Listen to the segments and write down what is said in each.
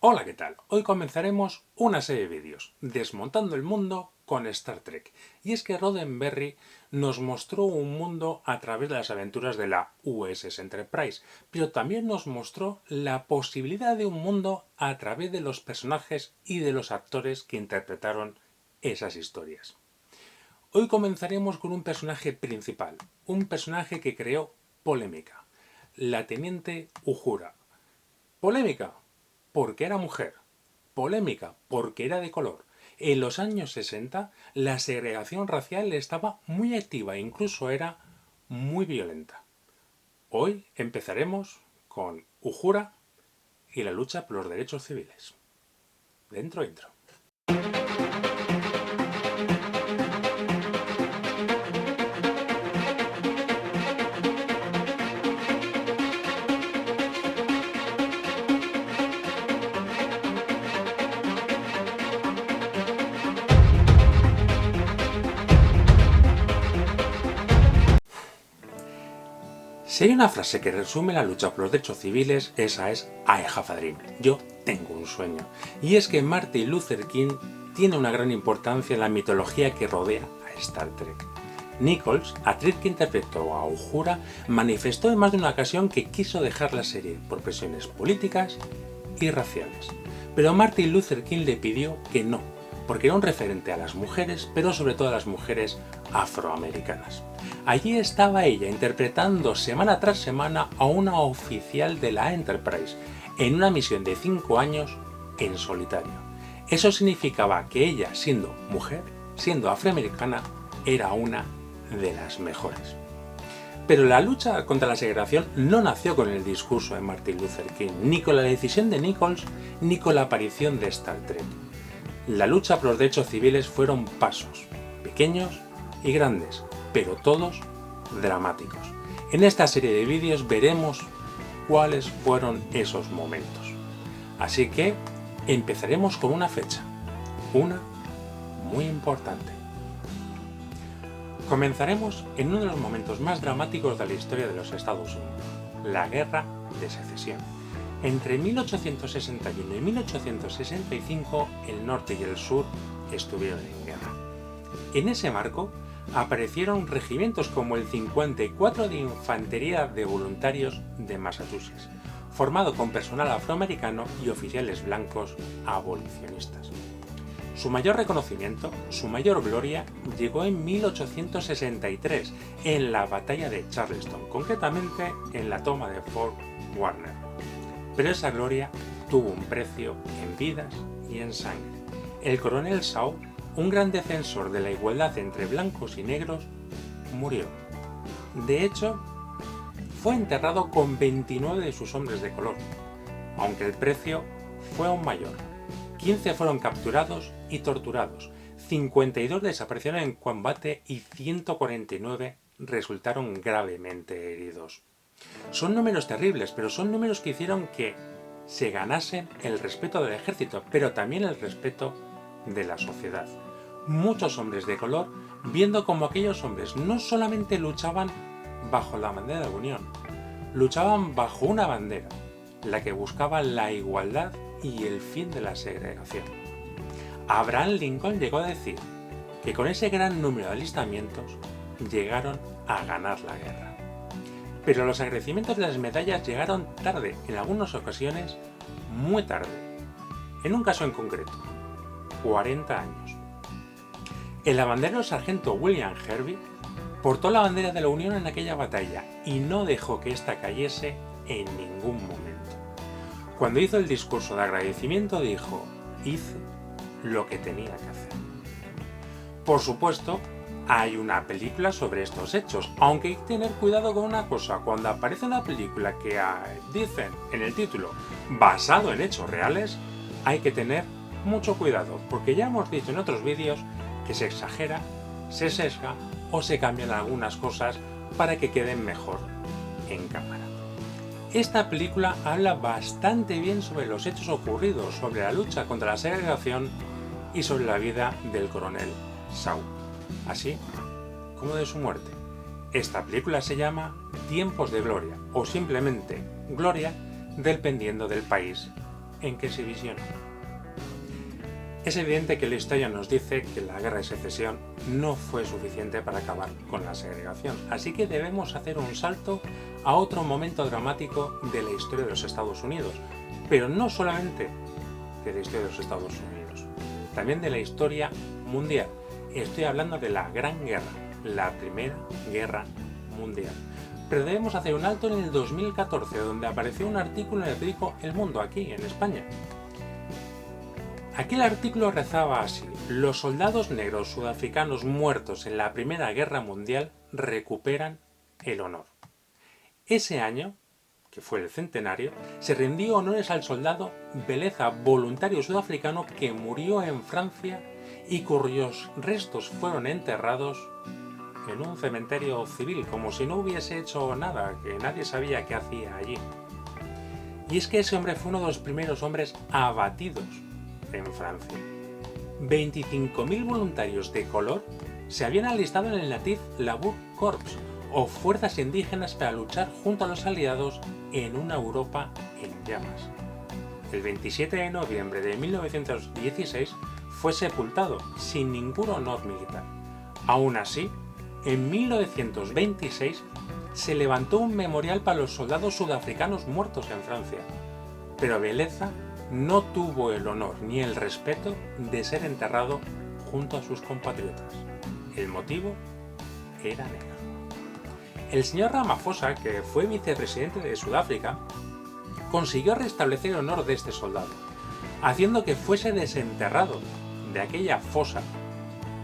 Hola, ¿qué tal? Hoy comenzaremos una serie de vídeos desmontando el mundo con Star Trek. Y es que Roddenberry nos mostró un mundo a través de las aventuras de la USS Enterprise, pero también nos mostró la posibilidad de un mundo a través de los personajes y de los actores que interpretaron esas historias. Hoy comenzaremos con un personaje principal, un personaje que creó polémica, la teniente Uhura. Polémica porque era mujer. Polémica porque era de color. En los años 60 la segregación racial estaba muy activa e incluso era muy violenta. Hoy empezaremos con Uhura y la lucha por los derechos civiles. Dentro intro. Si hay una frase que resume la lucha por los derechos civiles, esa es I have a dream. Yo tengo un sueño. Y es que Martin Luther King tiene una gran importancia en la mitología que rodea a Star Trek. Nichols, actriz que interpretó a Uhura, manifestó en más de una ocasión que quiso dejar la serie por presiones políticas y raciales. Pero Martin Luther King le pidió que no, porque era un referente a las mujeres, pero sobre todo a las mujeres afroamericanas. Allí estaba ella interpretando semana tras semana a una oficial de la Enterprise en una misión de 5 años en solitario. Eso significaba que ella, siendo mujer, siendo afroamericana, era una de las mejores. Pero la lucha contra la segregación no nació con el discurso de Martin Luther King, ni con la decisión de Nichols, ni con la aparición de Star Trek. La lucha por los derechos civiles fueron pasos, pequeños y grandes, pero todos dramáticos. En esta serie de vídeos veremos cuáles fueron esos momentos. Así que empezaremos con una fecha, una muy importante. Comenzaremos en uno de los momentos más dramáticos de la historia de los Estados Unidos, la Guerra de Secesión. Entre 1861 y 1865 el norte y el sur estuvieron en guerra. En ese marco aparecieron regimientos como el 54 de Infantería de Voluntarios de Massachusetts, formado con personal afroamericano y oficiales blancos abolicionistas. Su mayor reconocimiento, su mayor gloria, llegó en 1863, en la batalla de Charleston, concretamente en la toma de Fort Warner. Pero esa gloria tuvo un precio en vidas y en sangre. El coronel Shaw, un gran defensor de la igualdad entre blancos y negros, murió. De hecho, fue enterrado con 29 de sus hombres de color, aunque el precio fue aún mayor. 15 fueron capturados y torturados, 52 desaparecieron en combate y 149 resultaron gravemente heridos. Son números terribles, pero son números que hicieron que se ganasen el respeto del ejército, pero también el respeto de la sociedad. Muchos hombres de color, viendo como aquellos hombres no solamente luchaban bajo la bandera de la Unión, luchaban bajo una bandera, la que buscaba la igualdad y el fin de la segregación. Abraham Lincoln llegó a decir que con ese gran número de alistamientos llegaron a ganar la guerra. Pero los agradecimientos de las medallas llegaron tarde, en algunas ocasiones muy tarde. En un caso en concreto, 40 años. El bandero sargento William Hervey portó la bandera de la Unión en aquella batalla y no dejó que ésta cayese en ningún momento. Cuando hizo el discurso de agradecimiento dijo: hice lo que tenía que hacer. Por supuesto, hay una película sobre estos hechos, aunque hay que tener cuidado con una cosa: cuando aparece una película que dicen en el título basado en hechos reales, hay que tener mucho cuidado, porque ya hemos dicho en otros vídeos que se exagera, se sesga o se cambian algunas cosas para que queden mejor en cámara. Esta película habla bastante bien sobre los hechos ocurridos, sobre la lucha contra la segregación y sobre la vida del coronel Shaw, así como de su muerte. Esta película se llama Tiempos de Gloria o simplemente Gloria, dependiendo del país en que se visionó. Es evidente que la historia nos dice que la guerra de secesión no fue suficiente para acabar con la segregación, así que debemos hacer un salto a otro momento dramático de la historia de los Estados Unidos, pero no solamente de la historia de los Estados Unidos, también de la historia mundial. Estoy hablando de la Gran Guerra, la Primera Guerra Mundial. Pero debemos hacer un alto en el 2014, donde apareció un artículo en el periódico El Mundo, aquí en España. Aquel artículo rezaba así: los soldados negros sudafricanos muertos en la Primera Guerra Mundial recuperan el honor. Ese año, que fue el centenario, se rindió honores al soldado Beleza, voluntario sudafricano que murió en Francia y cuyos restos fueron enterrados en un cementerio civil, como si no hubiese hecho nada, que nadie sabía qué hacía allí. Y es que ese hombre fue uno de los primeros hombres abatidos en Francia. 25.000 voluntarios de color se habían alistado en el Native Labour Corps, o fuerzas indígenas, para luchar junto a los aliados en una Europa en llamas. El 27 de noviembre de 1916 fue sepultado sin ningún honor militar. Aún así, en 1926 se levantó un memorial para los soldados sudafricanos muertos en Francia, pero Beleza no tuvo el honor ni el respeto de ser enterrado junto a sus compatriotas. El motivo era negro. El señor Ramaphosa, que fue vicepresidente de Sudáfrica, consiguió restablecer el honor de este soldado, haciendo que fuese desenterrado de aquella fosa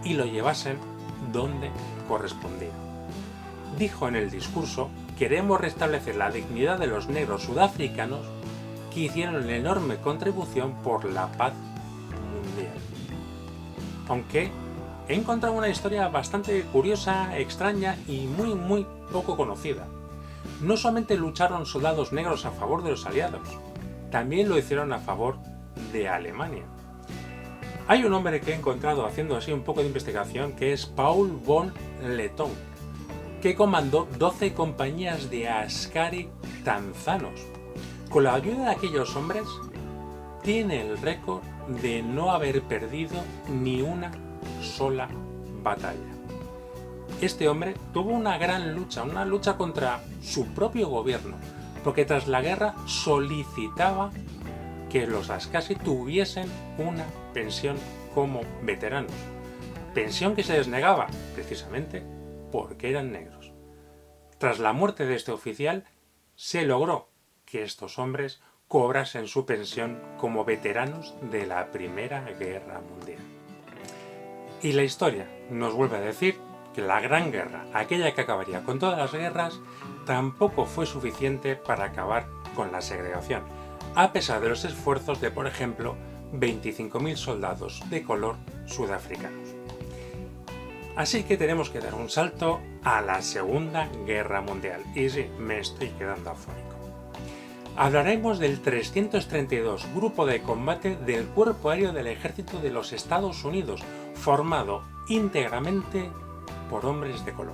y lo llevasen donde correspondía. Dijo en el discurso: queremos restablecer la dignidad de los negros sudafricanos que hicieron una enorme contribución por la paz mundial. Aunque he encontrado una historia bastante curiosa, extraña y muy poco conocida. No solamente lucharon soldados negros a favor de los aliados, también lo hicieron a favor de Alemania. Hay un hombre que he encontrado haciendo así un poco de investigación, que es Paul von Letton, que comandó 12 compañías de askari tanzanos. Con la ayuda de aquellos hombres, tiene el récord de no haber perdido ni una sola batalla. Este hombre tuvo una gran lucha, una lucha contra su propio gobierno, porque tras la guerra solicitaba que los askari tuviesen una pensión como veteranos, pensión que se les negaba precisamente porque eran negros. Tras la muerte de este oficial, se logró que estos hombres cobrasen su pensión como veteranos de la Primera Guerra Mundial. Y la historia nos vuelve a decir que la Gran Guerra, aquella que acabaría con todas las guerras, tampoco fue suficiente para acabar con la segregación, a pesar de los esfuerzos de, por ejemplo, 25.000 soldados de color sudafricanos. Así que tenemos que dar un salto a la Segunda Guerra Mundial. Y sí, me estoy quedando afónico. Hablaremos del 332 Grupo de Combate del Cuerpo Aéreo del Ejército de los Estados Unidos, formado íntegramente por hombres de color.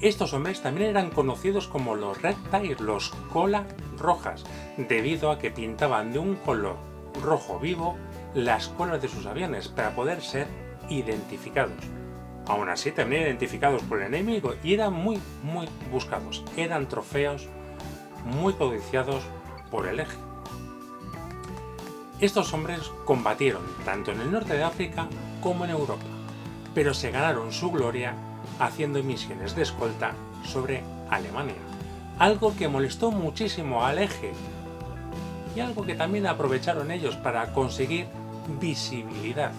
Estos hombres también eran conocidos como los Red Tie, los cola rojas, debido a que pintaban de un color rojo vivo las colas de sus aviones para poder ser identificados. Aún así, también identificados por el enemigo, y eran muy buscados. Eran trofeos muy codiciados por el eje. Estos hombres combatieron tanto en el norte de África como en Europa, pero se ganaron su gloria haciendo misiones de escolta sobre Alemania, algo que molestó muchísimo al eje y algo que también aprovecharon ellos para conseguir visibilidad,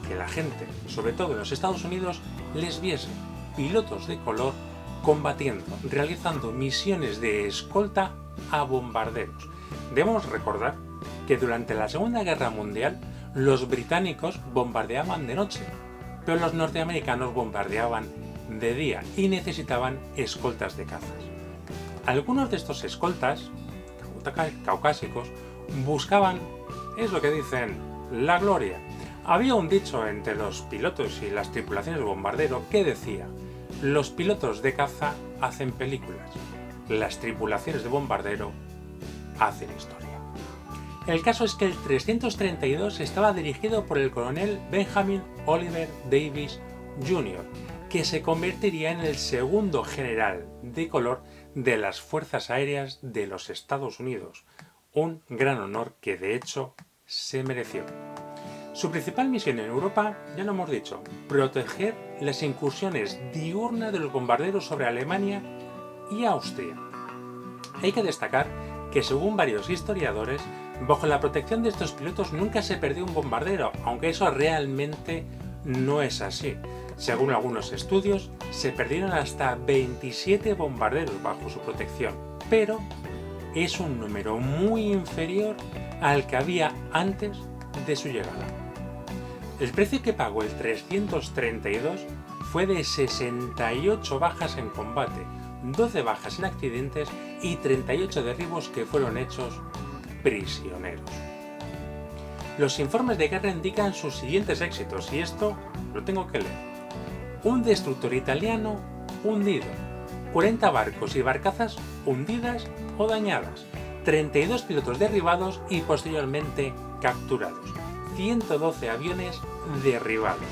que la gente, sobre todo en los Estados Unidos, les viese pilotos de color combatiendo, realizando misiones de escolta a bombarderos. Debemos recordar que durante la Segunda Guerra Mundial los británicos bombardeaban de noche, pero los norteamericanos bombardeaban de día y necesitaban escoltas de cazas. Algunos de estos escoltas caucásicos buscaban, es lo que dicen, la gloria. Había un dicho entre los pilotos y las tripulaciones de bombardero que decía: los pilotos de caza hacen películas, las tripulaciones de bombardero hacen historia. El caso es que el 332 estaba dirigido por el coronel Benjamin Oliver Davis Jr., que se convertiría en el segundo general de color de las Fuerzas Aéreas de los Estados Unidos, un gran honor que de hecho se mereció. Su principal misión en Europa, ya lo hemos dicho, proteger las incursiones diurnas de los bombarderos sobre Alemania y Austria. Hay que destacar que, según varios historiadores, bajo la protección de estos pilotos nunca se perdió un bombardero, aunque eso realmente no es así. Según algunos estudios, se perdieron hasta 27 bombarderos bajo su protección, pero es un número muy inferior al que había antes de su llegada. El precio que pagó el 332 fue de 68 bajas en combate, 12 bajas en accidentes y 38 derribos que fueron hechos prisioneros. Los informes de guerra indican sus siguientes éxitos, y esto lo tengo que leer. Un destructor italiano hundido, 40 barcos y barcazas hundidas o dañadas, 32 pilotos derribados y posteriormente capturados, 112 aviones derribados,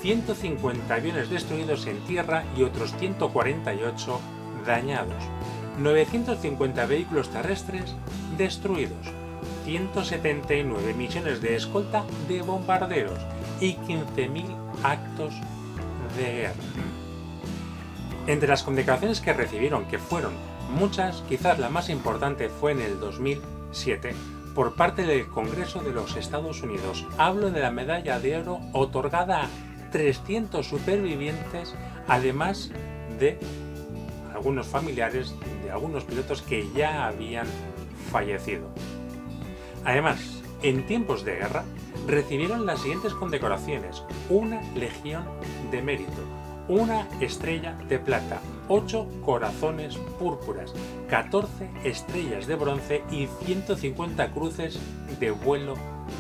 150 aviones destruidos en tierra y otros 148 dañados, 950 vehículos terrestres destruidos, 179 misiones de escolta de bombarderos y 15.000 actos de guerra. Entre las condecoraciones que recibieron, que fueron muchas, quizás la más importante fue en el 2007 por parte del Congreso de los Estados Unidos. Hablo de la medalla de oro otorgada a 300 supervivientes, además de algunos familiares de algunos pilotos que ya habían fallecido. Además, en tiempos de guerra, recibieron las siguientes condecoraciones: una Legión de Mérito, una Estrella de Plata, 8 Corazones Púrpuras, 14 Estrellas de Bronce y 150 Cruces de Vuelo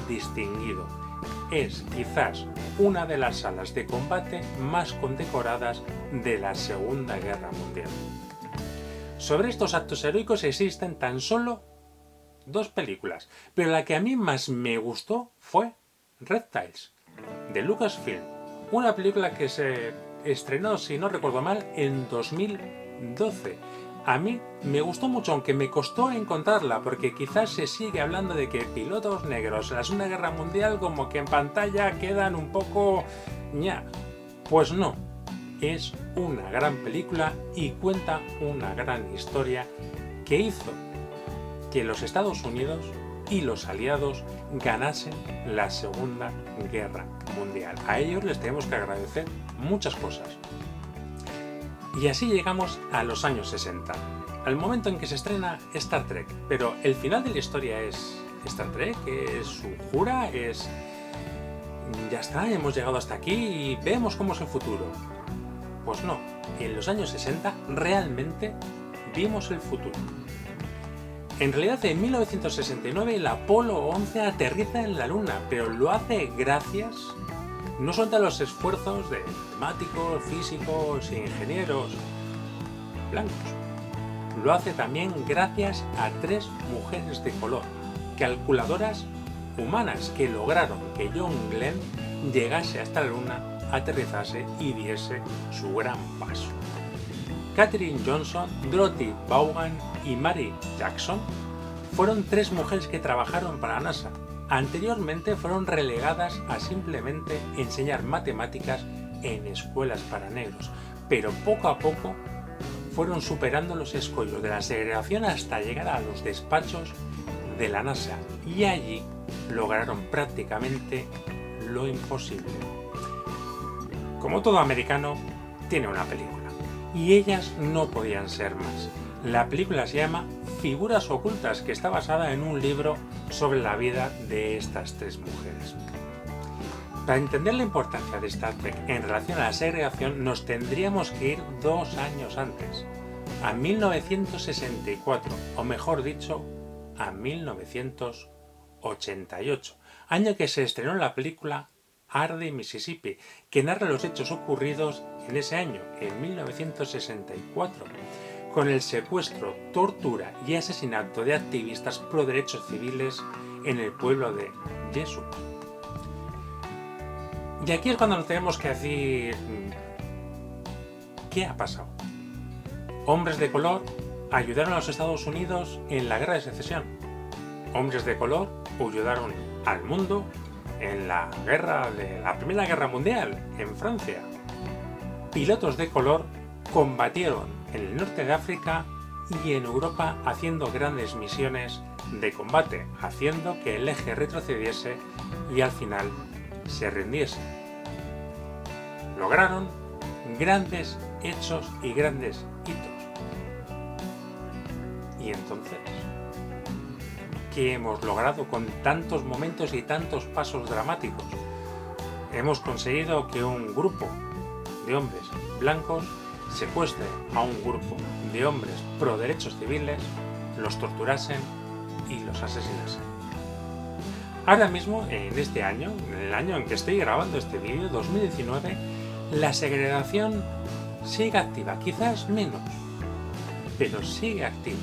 Distinguido. Es quizás una de las salas de combate más condecoradas de la Segunda Guerra Mundial. Sobre estos actos heroicos existen tan solo 2 películas, pero la que a mí más me gustó fue Reptiles, de Lucasfilm, una película que se estrenó, si no recuerdo mal, en 2012. A mí me gustó mucho, aunque me costó encontrarla, porque quizás se sigue hablando de que pilotos negros en la Segunda Guerra Mundial como que en pantalla quedan un poco ña. Pues no, es una gran película y cuenta una gran historia que hizo que los Estados Unidos y los aliados ganasen la Segunda Guerra Mundial. A ellos les tenemos que agradecer muchas cosas. Y así llegamos a los años 60, al momento en que se estrena Star Trek. Pero el final de la historia es Star Trek, es Uhura, es... ya está, hemos llegado hasta aquí y vemos cómo es el futuro. Pues no, en los años 60 realmente vimos el futuro. En realidad, en 1969 el Apolo 11 aterriza en la Luna, pero lo hace gracias no solo a los esfuerzos de matemáticos, físicos e ingenieros blancos. Lo hace también gracias a 3 mujeres de color, calculadoras humanas, que lograron que John Glenn llegase hasta la Luna, aterrizase y diese su gran paso. Katherine Johnson, Dorothy Vaughan y Mary Jackson fueron 3 mujeres que trabajaron para la NASA. Anteriormente fueron relegadas a simplemente enseñar matemáticas en escuelas para negros, pero poco a poco fueron superando los escollos de la segregación hasta llegar a los despachos de la NASA, y allí lograron prácticamente lo imposible. Como todo americano, tiene una película. Y ellas no podían ser más. La película se llama Figuras Ocultas, que está basada en un libro sobre la vida de estas 3 mujeres. Para entender la importancia de Star Trek en relación a la segregación, nos tendríamos que ir 2 años antes, a 1964, o mejor dicho, a 1988, año que se estrenó la película Arde, Mississippi, que narra los hechos ocurridos en ese año, en 1964. con el secuestro, tortura y asesinato de activistas pro derechos civiles en el pueblo de Jesús. Y aquí es cuando nos tenemos que decir, ¿qué ha pasado? Hombres de color ayudaron a los Estados Unidos en la guerra de secesión. Hombres de color ayudaron al mundo en la Primera Guerra Mundial en Francia. Pilotos de color combatieron en el norte de África y en Europa haciendo grandes misiones de combate, haciendo que el eje retrocediese y al final se rindiese. Lograron grandes hechos y grandes hitos. Y entonces, ¿qué hemos logrado con tantos momentos y tantos pasos dramáticos? Hemos conseguido que un grupo de hombres blancos secuestre a un grupo de hombres pro derechos civiles, los torturasen y los asesinasen. Ahora mismo, en este año, en el año en que estoy grabando este vídeo, 2019, la segregación sigue activa, quizás menos, pero sigue activa.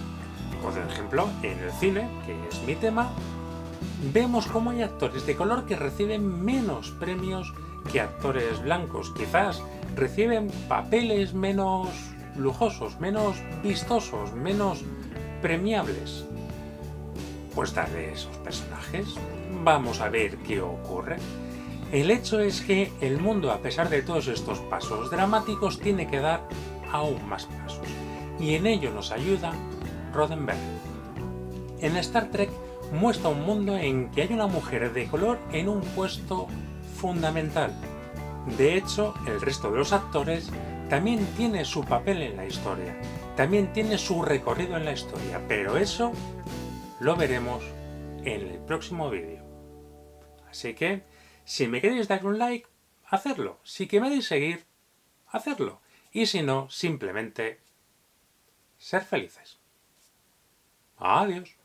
Por ejemplo, en el cine, que es mi tema, vemos cómo hay actores de color que reciben menos premios que actores blancos. Quizás reciben papeles menos lujosos, menos vistosos, menos premiables. Pues darle esos personajes, vamos a ver qué ocurre. El hecho es que el mundo, a pesar de todos estos pasos dramáticos, tiene que dar aún más pasos. Y en ello nos ayuda Roddenberry. En Star Trek muestra un mundo en que hay una mujer de color en un puesto fundamental. De hecho, el resto de los actores también tiene su papel en la historia, también tiene su recorrido en la historia, pero eso lo veremos en el próximo vídeo. Así que, si me queréis dar un like, hacedlo. Si queréis seguir, hacedlo. Y si no, simplemente ser felices. Adiós.